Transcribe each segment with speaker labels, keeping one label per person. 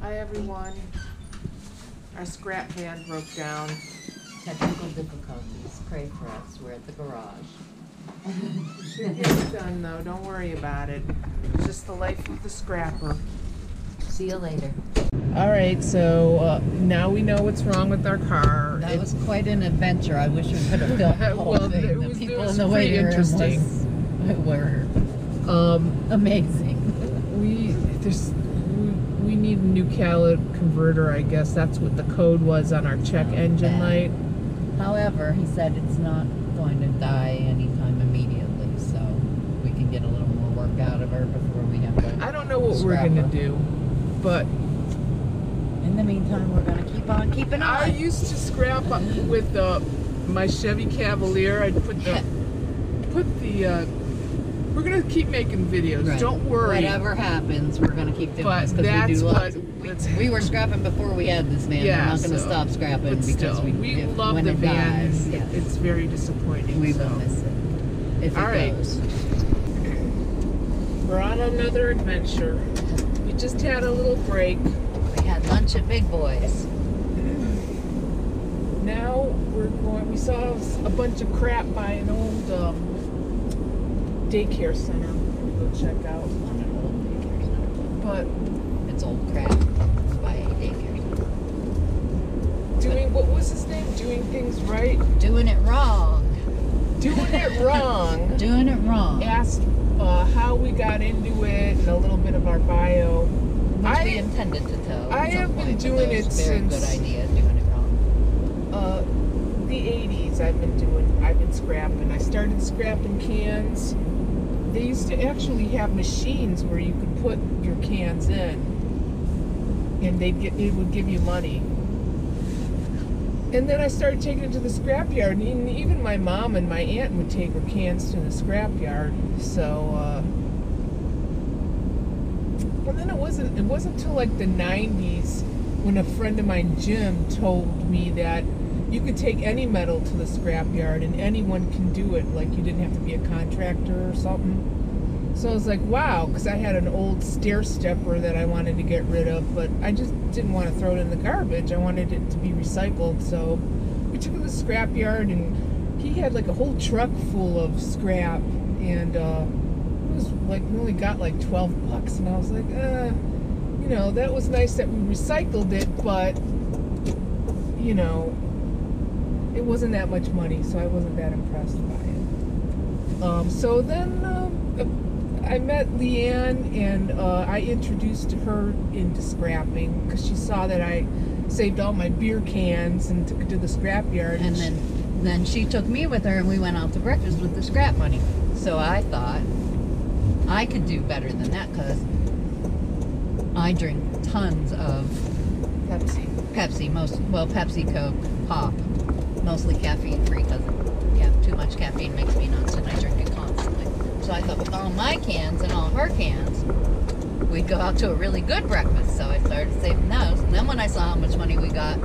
Speaker 1: Hi everyone. Our scrap van broke down.
Speaker 2: Technical difficulties. Pray for us. We're at the garage.
Speaker 1: Should get it done though. Don't worry about it. It's just the life of the scrapper.
Speaker 2: See you later.
Speaker 1: All right, so now we know what's wrong with our car.
Speaker 2: That was quite an adventure. I wish we could have filmed the whole
Speaker 1: well,
Speaker 2: thing.
Speaker 1: it was,
Speaker 2: The people
Speaker 1: it was
Speaker 2: in the
Speaker 1: pretty
Speaker 2: waiting room
Speaker 1: interesting.
Speaker 2: were amazing.
Speaker 1: We need a new catalytic converter, I guess. That's what the code was on our check engine light.
Speaker 2: However, he said it's not going to die anytime immediately, so we can get a little more work out of her before we have to.
Speaker 1: I don't know what we're gonna do, but
Speaker 2: in the meantime, we're gonna keep on keeping on.
Speaker 1: I used to scrap up with my Chevy Cavalier. I'd put the we're gonna keep making videos.
Speaker 2: Right.
Speaker 1: Don't worry.
Speaker 2: Whatever happens, we're gonna keep doing this because we do lots. We were scrapping before we had this van.
Speaker 1: Yeah,
Speaker 2: we're not gonna stop scrapping because
Speaker 1: we love
Speaker 2: when
Speaker 1: the
Speaker 2: it
Speaker 1: van.
Speaker 2: dies, yes.
Speaker 1: It's very disappointing.
Speaker 2: We will miss it if it goes.
Speaker 1: We're on another adventure. We just had a little break.
Speaker 2: We had lunch at Big Boys.
Speaker 1: Now we're going. We saw a bunch of crap by an old daycare center. We'll go check out.
Speaker 2: Not an old daycare center,
Speaker 1: but
Speaker 2: it's old crap by a daycare center.
Speaker 1: What was his name? Doing things right.
Speaker 2: Doing it wrong.
Speaker 1: Doing it wrong.
Speaker 2: Doing it wrong.
Speaker 1: Asked how we got into it and a little bit of our bio.
Speaker 2: Which we intended to tell.
Speaker 1: I have been doing it since.
Speaker 2: Very good idea. Doing it wrong.
Speaker 1: The 80s. I've been scrapping. I started scrapping cans. They used to actually have machines where you could put your cans in, and it would give you money. And then I started taking it to the scrapyard, and even my mom and my aunt would take her cans to the scrapyard. So, and then it wasn't until like the 90s when a friend of mine, Jim, told me that you could take any metal to the scrapyard and anyone can do it. Like you didn't have to be a contractor or something. So I was like, wow, because I had an old stair stepper that I wanted to get rid of, but I just didn't want to throw it in the garbage. I wanted it to be recycled. So we took it to the scrapyard, and he had like a whole truck full of scrap, and it was like we only got like $12, and I was like, you know, that was nice that we recycled it, but you know, it wasn't that much money, so I wasn't that impressed by it. So then I met LeeAnn, and I introduced her into scrapping because she saw that I saved all my beer cans and took it to the scrapyard.
Speaker 2: And then she took me with her, and we went out to breakfast with the scrap money. So I thought I could do better than that because I drink tons of Pepsi, Pepsi, Coke, Pop, mostly caffeine free because too much caffeine makes me nuts, and I drink it constantly. So I thought with all my cans and all her cans, we'd go out to a really good breakfast. So I started saving those. And then when I saw how much money we got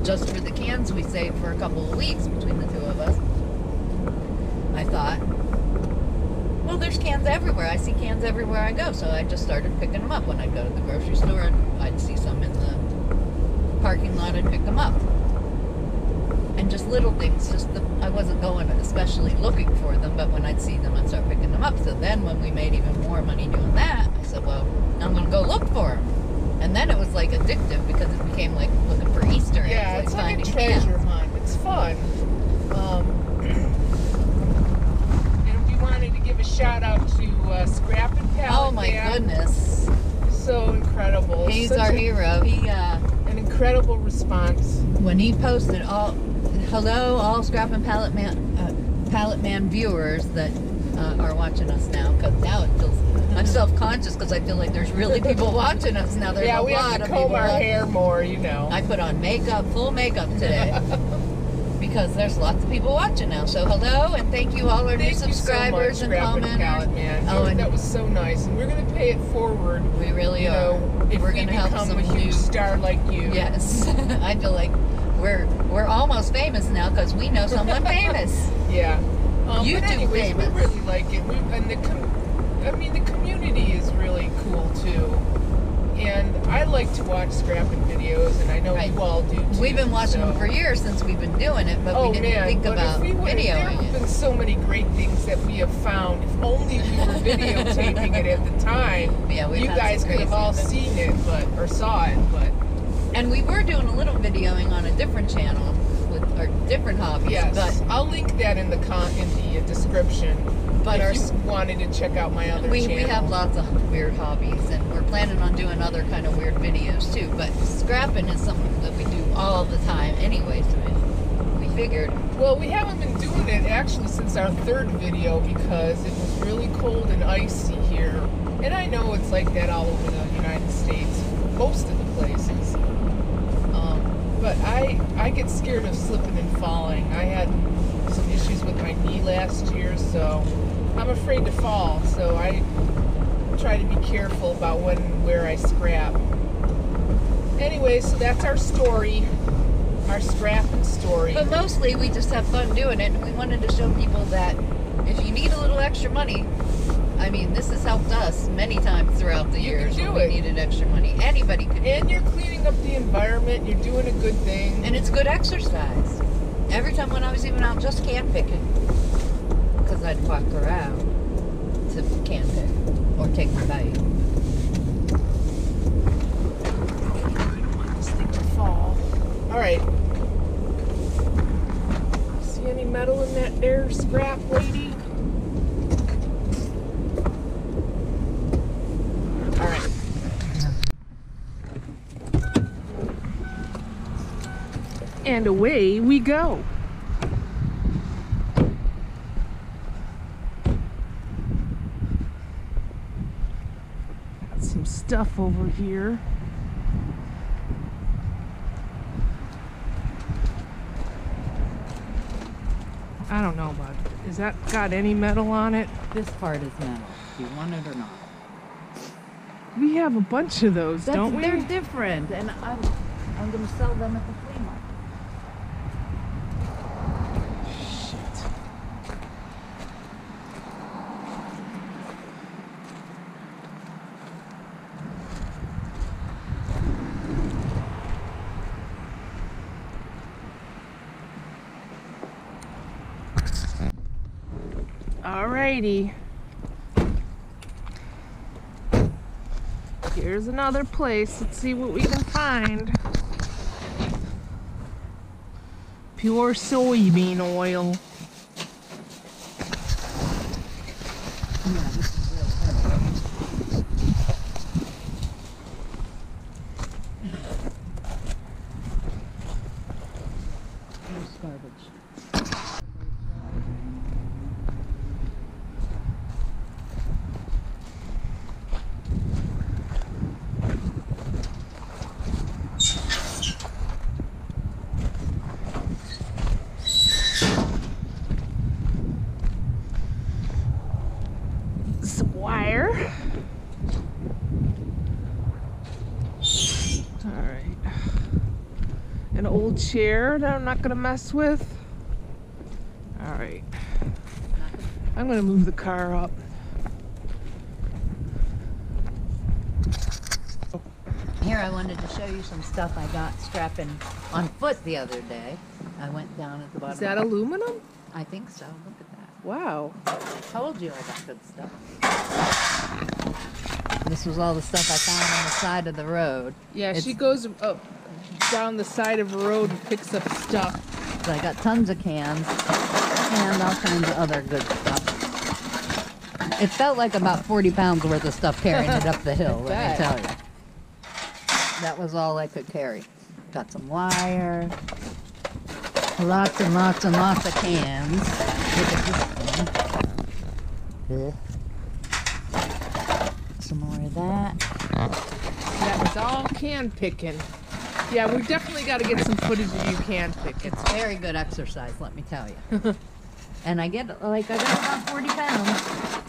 Speaker 2: just for the cans we saved for a couple of weeks between the two of us, I thought, well, there's cans everywhere. I see cans everywhere I go. So I just started picking them up. When I'd go to the grocery store, I'd see some in the parking lot and pick them up. And just little things, I wasn't going especially looking for them, but when I'd see them, I'd start picking them up. So then when we made even more money doing that, I said, well, I'm going to go look for them. And then it was like addictive because it became like looking for Easter eggs.
Speaker 1: Yeah, it's like a treasure hunt. It's fun. And we wanted to give a shout out to Scrap and Pallet.
Speaker 2: Oh my goodness.
Speaker 1: So incredible.
Speaker 2: He's our hero. He
Speaker 1: an incredible response.
Speaker 2: When he posted hello all Scrap and Pallet Man viewers that are watching us now, because now it feels I'm self-conscious because I feel like there's really people watching us now. There's a lot of people.
Speaker 1: Yeah, we have to comb our hair more, you know.
Speaker 2: I put on makeup, full makeup today, because there's lots of people watching now. So hello, and thank you all our new subscribers and commenters.
Speaker 1: Oh, and that was so nice. And we're going to pay it forward.
Speaker 2: We really are.
Speaker 1: If we're going to become a huge star like you.
Speaker 2: Yes, I feel like we're almost famous now because we know someone famous.
Speaker 1: Yeah.
Speaker 2: YouTube
Speaker 1: but anyways,
Speaker 2: famous.
Speaker 1: We really like it. And the community is really cool too. And I like to watch scrapping videos, and I know
Speaker 2: Right.
Speaker 1: you all do too.
Speaker 2: We've been watching
Speaker 1: so.
Speaker 2: them for years since we've been doing it, but we didn't think
Speaker 1: but
Speaker 2: about
Speaker 1: if we would, there
Speaker 2: videoing
Speaker 1: have
Speaker 2: it.
Speaker 1: been so many great things that we have found. If only we were videotaping it at the time,
Speaker 2: Yeah, we've
Speaker 1: you
Speaker 2: had
Speaker 1: guys
Speaker 2: some
Speaker 1: could have
Speaker 2: crazy
Speaker 1: all
Speaker 2: events.
Speaker 1: seen it, or saw it. But
Speaker 2: And we were doing a little videoing on a different channel with our different hobbies.
Speaker 1: yes,
Speaker 2: But
Speaker 1: I'll link that in the description.
Speaker 2: But
Speaker 1: if
Speaker 2: our
Speaker 1: you wanted to check out my other
Speaker 2: we
Speaker 1: channel.
Speaker 2: have lots of weird hobbies, and we're planning on doing other kind of weird videos too. But scrapping is something that we do all the time anyway, so we figured.
Speaker 1: Well, we haven't been doing it actually since our third video because it was really cold and icy here. And I know it's like that all over the United States, most of the places. But I get scared of slipping and falling. I had some issues with my knee last year, so I'm afraid to fall. So I try to be careful about when and where I scrap. Anyway, so that's our story. Our scrapping story.
Speaker 2: But mostly we just have fun doing it, and we wanted to show people that if you need a little extra money, I mean, this has helped us many times throughout the
Speaker 1: You
Speaker 2: years
Speaker 1: can do
Speaker 2: when
Speaker 1: it.
Speaker 2: we needed extra money. Anybody could do
Speaker 1: And
Speaker 2: it.
Speaker 1: you're cleaning up the environment. You're doing a good thing.
Speaker 2: And it's good exercise. Every time when I was even out just can picking, because I'd walk around to can pick or take my bite.
Speaker 1: I don't want this thing to fall. All right. See any metal in that there scrap, lady? All right. And away we go. Got some stuff over here. I don't know about it. Is that got any metal on it?
Speaker 2: This part is metal. Do you want it or not?
Speaker 1: We have a bunch of those, don't we?
Speaker 2: They're different, and I'm going to sell them at the flea market.
Speaker 1: Shit. Alrighty. Here's another place. Let's see what we can find. Pure soybean oil.
Speaker 2: Yeah, this is real heavy. Here's garbage.
Speaker 1: Some wire. Alright. An old chair that I'm not gonna mess with. Alright. I'm gonna move the car up.
Speaker 2: Here, I wanted to show you some stuff I got strapping on foot the other day. I went down at the bottom.
Speaker 1: Is that aluminum?
Speaker 2: I think so. Look at that.
Speaker 1: Wow.
Speaker 2: Told you I got good stuff. This was all the stuff I found on the side of the road.
Speaker 1: Yeah,
Speaker 2: It's-
Speaker 1: she goes up down the side of a road and picks up stuff.
Speaker 2: So I got tons of cans and all kinds of other good stuff. It felt like about 40 pounds worth of stuff carrying it up the hill, let me
Speaker 1: bet.
Speaker 2: tell you. That was all I could carry. Got some wire, lots and lots and lots of cans. Look at this one. Some more of that.
Speaker 1: That was all can picking. Yeah, we definitely got to get some footage of you can picking.
Speaker 2: It's very good exercise, let me tell you. And I got about 40 pounds.